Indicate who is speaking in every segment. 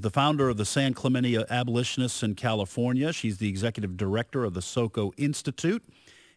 Speaker 1: the founder of the San Clemente Abolitionists in California. She's the executive director of the SoCo Institute,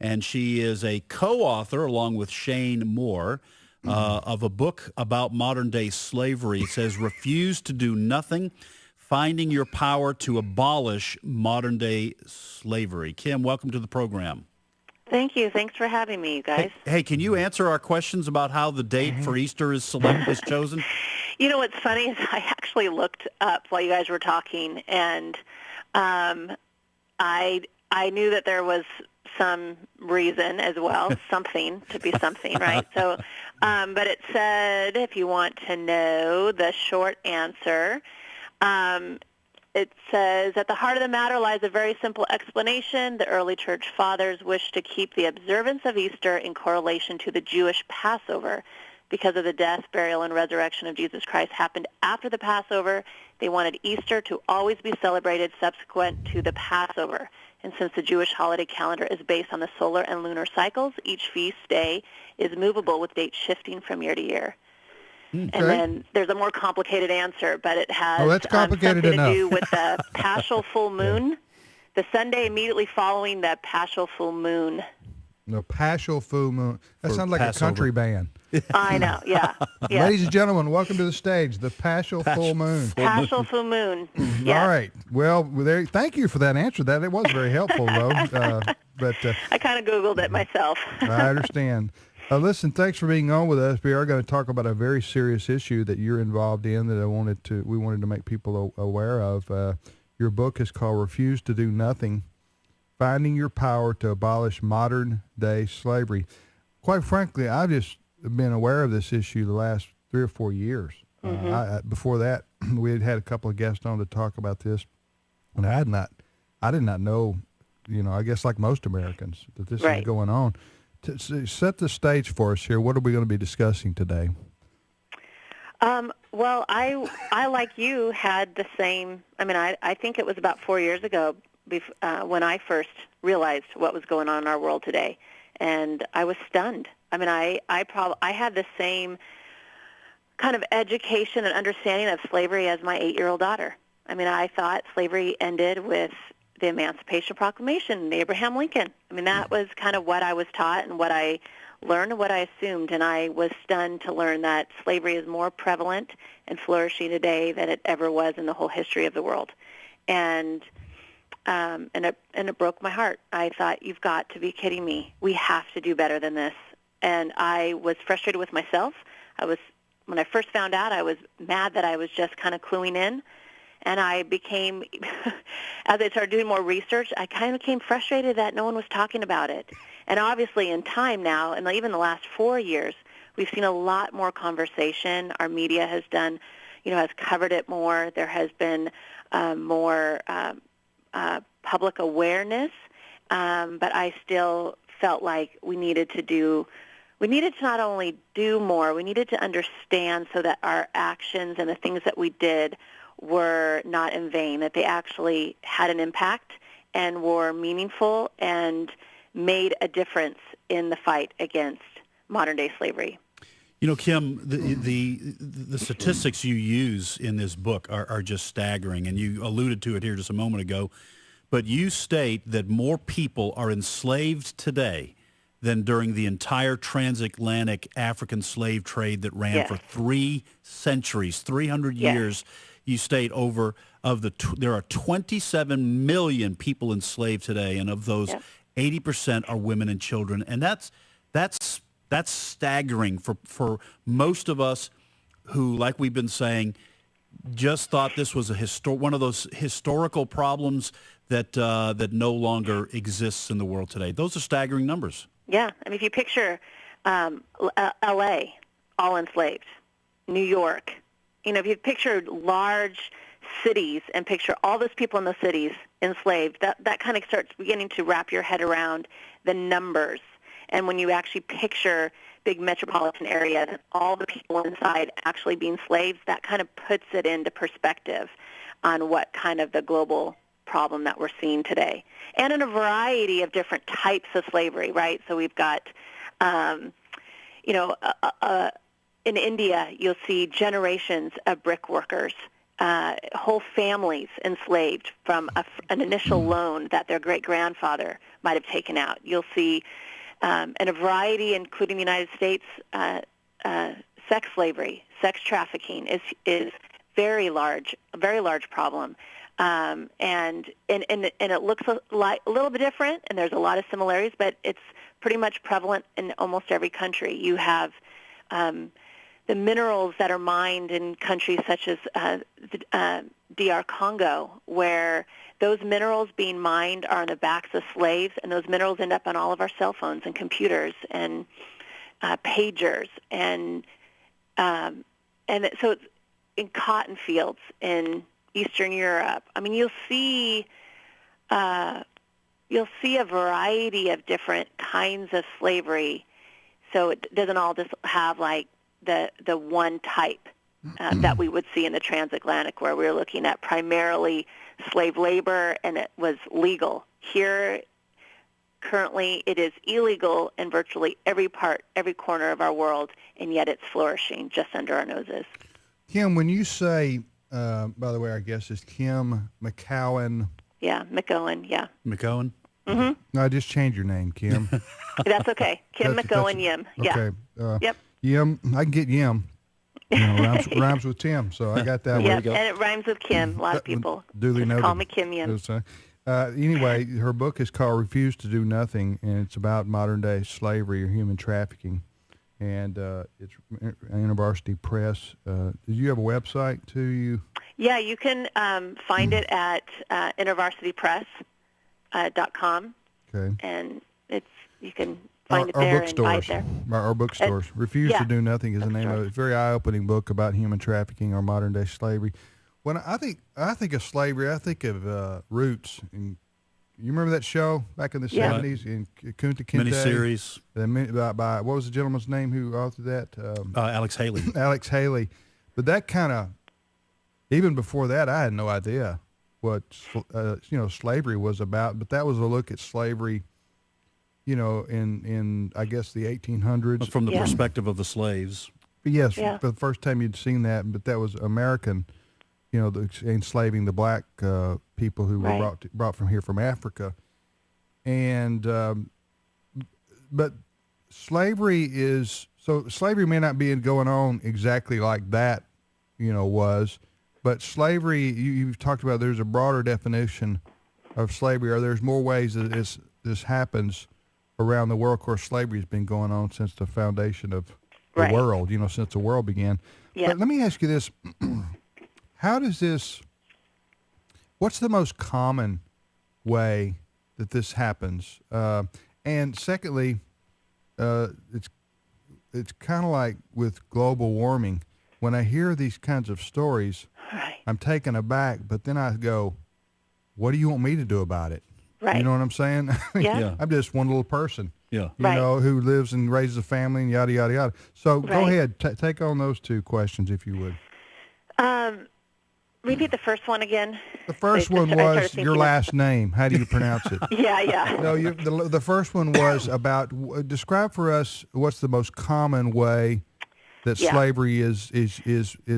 Speaker 1: and she is a co-author, along with Shane Moore, of a book about modern-day slavery. It says, Refuse to Do Nothing, Finding Your Power to Abolish Modern-Day Slavery. Kim, welcome to the program.
Speaker 2: Thank you. Thanks for having me, you guys.
Speaker 1: Hey, can you answer our questions about how the date for Easter is chosen?
Speaker 2: You know what's funny is I actually looked up while you guys were talking, and I knew that there was some reason as well, something to be something, right? So, but it said, if you want to know the short answer, it says, at the heart of the matter lies a very simple explanation. The early church fathers wished to keep the observance of Easter in correlation to the Jewish Passover. Because of the death, burial, and resurrection of Jesus Christ happened after the Passover, they wanted Easter to always be celebrated subsequent to the Passover. And since the Jewish holiday calendar is based on the solar and lunar cycles, each feast day is movable with dates shifting from year to year. Okay. And then there's a more complicated answer, but it has something to do with the Paschal full moon, the Sunday immediately following the Paschal full moon.
Speaker 3: The Paschal full moon. That sounds like Passover. A country band.
Speaker 2: I know, yeah.
Speaker 3: Ladies and gentlemen, welcome to the stage, the Paschal full moon.
Speaker 2: Paschal full moon. Yes.
Speaker 3: All right. Well, thank you for that answer. It was very helpful, though. But
Speaker 2: I kind of Googled it myself.
Speaker 3: I understand. Listen, thanks for being on with us. We are going to talk about a very serious issue that you're involved in that we wanted to make people aware of. Your book is called Refuse to Do Nothing, Finding Your Power to Abolish Modern-Day Slavery. Quite frankly, I've just been aware of this issue the last 3 or 4 years. Before that, we had a couple of guests on to talk about this, and I did not know, I guess like most Americans, that this is going on. To set the stage for us here, what are we going to be discussing today?
Speaker 2: Well, I like you had the same. I think it was about 4 years ago when I first realized what was going on in our world today, and I was stunned. I had the same kind of education and understanding of slavery as my 8-year-old daughter. I thought slavery ended with the Emancipation Proclamation and Abraham Lincoln. That was kind of what I was taught and what I learned and what I assumed, and I was stunned to learn that slavery is more prevalent and flourishing today than it ever was in the whole history of the world. And it broke my heart. I thought, you've got to be kidding me. We have to do better than this. And I was frustrated with myself. When I first found out, I was mad that I was just kind of cluing in. And I became, as I started doing more research, I kind of became frustrated that no one was talking about it. And obviously in time now, and even the last 4 years, we've seen a lot more conversation. Our media has has covered it more. There has been more public awareness. But I still felt like we needed to not only do more, we needed to understand so that our actions and the things that we did were not in vain, that they actually had an impact and were meaningful and made a difference in the fight against modern-day slavery.
Speaker 1: Kim, the statistics you use in this book are just staggering, and you alluded to it here just a moment ago, but you state that more people are enslaved today than during the entire transatlantic African slave trade that ran for 3 centuries, 300 years. You state there are 27 million people enslaved today, and of those, 80% are women and children, and that's staggering for most of us who, like we've been saying, just thought this was one of those historical problems that no longer exists in the world today. Those are staggering numbers.
Speaker 2: Yeah, if you picture L.A. all enslaved, New York. If you picture large cities and picture all those people in those cities enslaved, that kind of starts beginning to wrap your head around the numbers. And when you actually picture big metropolitan areas and all the people inside actually being slaves, that kind of puts it into perspective on what kind of the global problem that we're seeing today. And in a variety of different types of slavery, right? So we've got, in India, you'll see generations of brick workers whole families enslaved from an initial loan that their great-grandfather might have taken out. You'll see in a variety, including the United States, sex slavery, sex trafficking is a very large problem. And it looks a little bit different, and there's a lot of similarities, but it's pretty much prevalent in almost every country. You have the minerals that are mined in countries such as DR Congo, where those minerals being mined are on the backs of slaves, and those minerals end up on all of our cell phones and computers and pagers, and so it's in cotton fields in Eastern Europe. I mean, you'll see a variety of different kinds of slavery. So it doesn't all just have like the one type that we would see in the transatlantic, where we're looking at primarily slave labor and it was legal. Here, currently, it is illegal in virtually every corner of our world, and yet it's flourishing just under our noses.
Speaker 3: Kim, when you say, by the way, I guess it's Kim McOwen.
Speaker 2: Yeah, McOwen, yeah.
Speaker 1: McOwen?
Speaker 2: Mm-hmm.
Speaker 3: No, just change your name, Kim.
Speaker 2: That's okay. Kim McOwen Yim. Yeah.
Speaker 3: Okay.
Speaker 2: Yep.
Speaker 3: Yim, I can get Yim. You know, rhymes with Tim, so I got that.
Speaker 2: Yep, and it rhymes with Kim. A lot of people
Speaker 3: duly noted.
Speaker 2: Call me Kim Yim.
Speaker 3: Anyway, her book is called Refuse to Do Nothing, and it's about modern-day slavery or human trafficking. And it's University Press. Did you have a website too?
Speaker 2: Yeah, you can find it at IntervarsityPress.com.
Speaker 3: Okay.
Speaker 2: And you can find it there and buy it there.
Speaker 3: Our bookstores. Refuse to Do Nothing is the name of it. It's a very eye-opening book about human trafficking or modern-day slavery. When I think of slavery, I think of Roots. And you remember that show back in the 70s in Kunta Kinte?
Speaker 1: Miniseries.
Speaker 3: By what was the gentleman's name who authored that?
Speaker 1: Alex Haley.
Speaker 3: Alex Haley. But that kind of, even before that, I had no idea what slavery was about. But that was a look at slavery, in I guess the 1800s.
Speaker 1: From the perspective of the slaves.
Speaker 3: But yes, for the first time you'd seen that, but that was American, enslaving the black people who were brought from here from Africa. And but slavery may not be going on exactly like that, was, but slavery, you've talked about there's a broader definition of slavery, or there's more ways that this happens around the world. Of course, slavery has been going on since the foundation of the world, since the world began. Yeah. But let me ask you this. What's the most common way that this happens? And secondly, it's kind of like with global warming. When I hear these kinds of stories, I'm taken aback, but then I go, what do you want me to do about it? Right. You know what I'm saying?
Speaker 2: Yeah.
Speaker 3: I'm just one little person.
Speaker 1: Yeah.
Speaker 3: Who lives and raises a family and yada, yada, yada. So go ahead, take on those two questions if you would.
Speaker 2: Repeat the first one again.
Speaker 3: The first one was your last name. How do you pronounce it?
Speaker 2: Yeah.
Speaker 3: No, the first one was about, describe for us what's the most common way that slavery is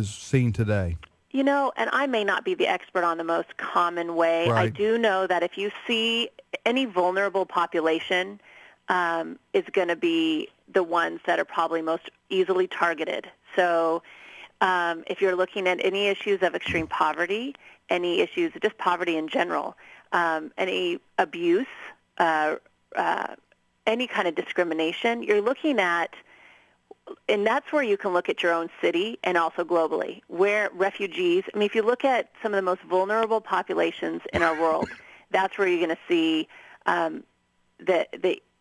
Speaker 3: seen today.
Speaker 2: And I may not be the expert on the most common way.
Speaker 3: Right.
Speaker 2: I do know that if you see any vulnerable population, is going to be the ones that are probably most easily targeted. So if you're looking at any issues of extreme poverty, any issues of just poverty in general, any abuse, any kind of discrimination, you're looking at, and that's where you can look at your own city and also globally, where refugees, if you look at some of the most vulnerable populations in our world, that's where you're going to see the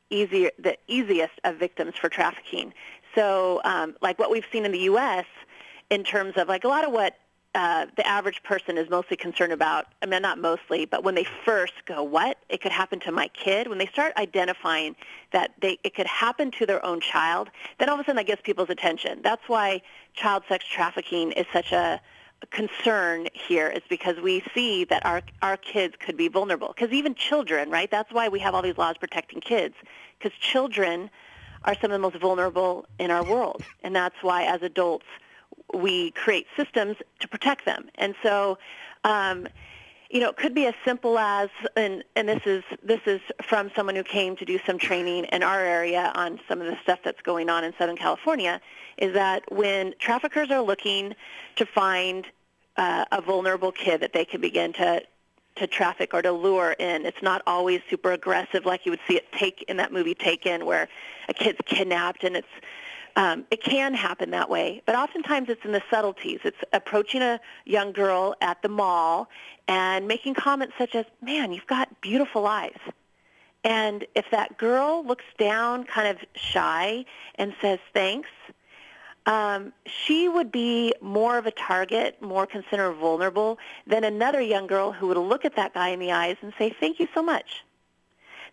Speaker 2: easiest of victims for trafficking. So like what we've seen in the U.S., in terms of like a lot of what the average person is mostly concerned about, not mostly, but when they first go, what? It could happen to my kid. When they start identifying that it could happen to their own child, then all of a sudden that gets people's attention. That's why child sex trafficking is such a concern here, is because we see that our kids could be vulnerable. Because even children, right? That's why we have all these laws protecting kids, because children are some of the most vulnerable in our world. And that's why as adults, we create systems to protect them. And so, it could be as simple as, and this is from someone who came to do some training in our area on some of the stuff that's going on in Southern California, is that when traffickers are looking to find a vulnerable kid that they can begin to traffic or to lure in, it's not always super aggressive like you would see it in that movie Taken, where a kid's kidnapped, and it can happen that way, but oftentimes it's in the subtleties. It's approaching a young girl at the mall and making comments such as, "Man, you've got beautiful eyes." And if that girl looks down kind of shy and says thanks, she would be more of a target, more considered vulnerable than another young girl who would look at that guy in the eyes and say, "Thank you so much."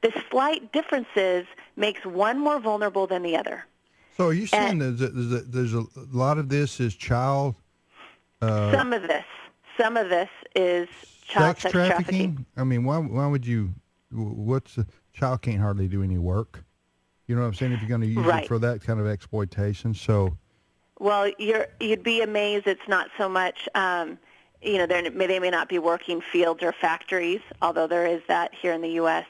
Speaker 2: The slight differences makes one more vulnerable than the other.
Speaker 3: So are you saying there's a lot of this is child?
Speaker 2: Some of this is child sex trafficking.
Speaker 3: I mean, why would you? Child can't hardly do any work. You know what I'm saying? If you're going to use it for that kind of exploitation, so.
Speaker 2: Well, you'd be amazed. It's not so much. They may not be working fields or factories, although there is that here in the U.S.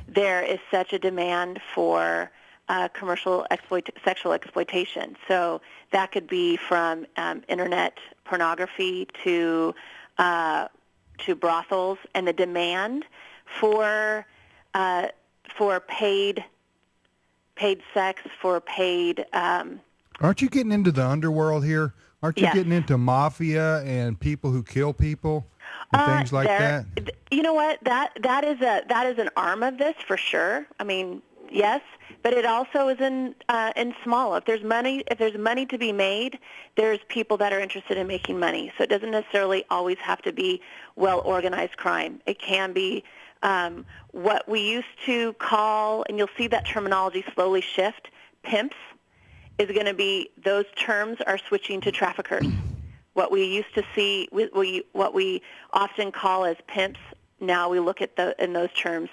Speaker 2: There is such a demand for commercial sexual exploitation. So that could be from internet pornography to brothels, and the demand for paid sex, for paid.
Speaker 3: Aren't you getting into the underworld here? Aren't you getting into mafia and people who kill people and things like that?
Speaker 2: You know what? That is an arm of this for sure. I mean, yes, but it also is in small. If there's money to be made, there's people that are interested in making money. So it doesn't necessarily always have to be well-organized crime. It can be what we used to call, and you'll see that terminology slowly shift, pimps, is going to be, those terms are switching to traffickers. What we used to see, what we often call as pimps, now we look at in those terms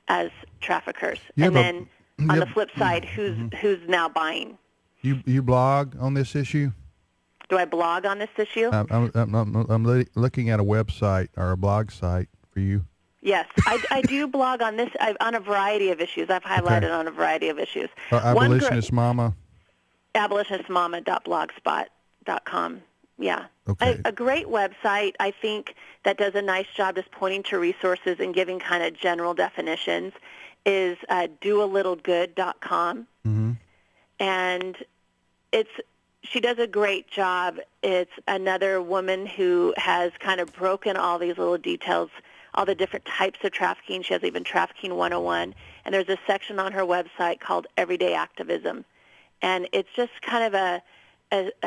Speaker 2: as traffickers. And then on the flip side, who's now buying?
Speaker 3: You blog on this issue?
Speaker 2: Do I blog on this issue?
Speaker 3: I'm looking at a website or a blog site for you.
Speaker 2: Yes, I do blog on this on a variety of issues. I've highlighted on a variety of issues.
Speaker 3: Abolitionist Mama.
Speaker 2: Abolitionistmama.blogspot.com. Yeah.
Speaker 3: Okay.
Speaker 2: A great website, I think, that does a nice job just pointing to resources and giving kind of general definitions is doalittlegood.com.
Speaker 3: Mm-hmm.
Speaker 2: And she does a great job. It's another woman who has kind of broken all these little details, all the different types of trafficking. She has even Trafficking 101. And there's a section on her website called Everyday Activism. And it's just kind of a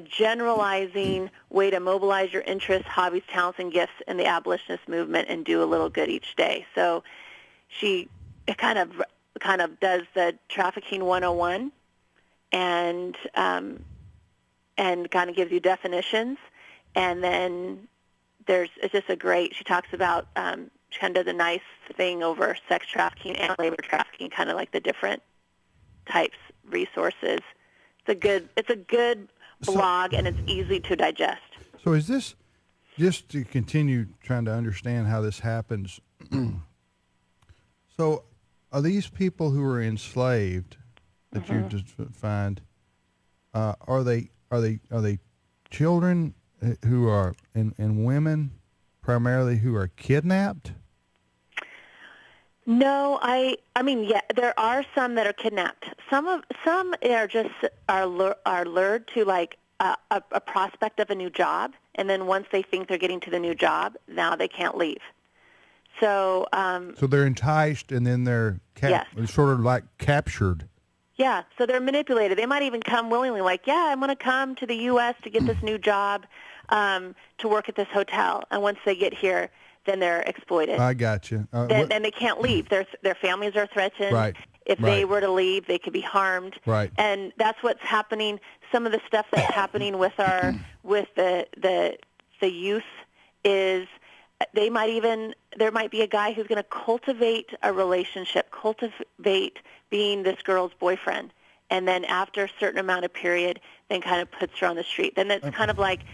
Speaker 2: generalizing way to mobilize your interests, hobbies, talents, and gifts in the abolitionist movement and do a little good each day. So she kind of does the Trafficking 101 and kind of gives you definitions. And then it's just she talks about, she kind of does a nice thing over sex trafficking and labor trafficking, kind of like the different types, resources. It's a good blog, and it's easy to digest.
Speaker 3: So is this, just to continue trying to understand how this happens, so are these people who are enslaved that you just find, are they children who are, and women primarily, who are kidnapped?
Speaker 2: No, I mean, yeah, there are some that are kidnapped. Some are just lured to like a prospect of a new job, and then once they think they're getting to the new job, now they can't leave. So
Speaker 3: so they're enticed, and then they're sort of like captured.
Speaker 2: Yeah, so they're manipulated. They might even come willingly, like, yeah, I'm going to come to the U.S. to get this new job, to work at this hotel, and once they get here, then they're exploited.
Speaker 3: I got you.
Speaker 2: Then they can't leave. Their families are threatened.
Speaker 3: Right.
Speaker 2: If they were to leave, they could be harmed.
Speaker 3: Right.
Speaker 2: And that's what's happening. Some of the stuff that's happening with the youth is there might be a guy who's going to cultivate a relationship, cultivate being this girl's boyfriend, and then after a certain amount of period, then kind of puts her on the street. Then it's kind of like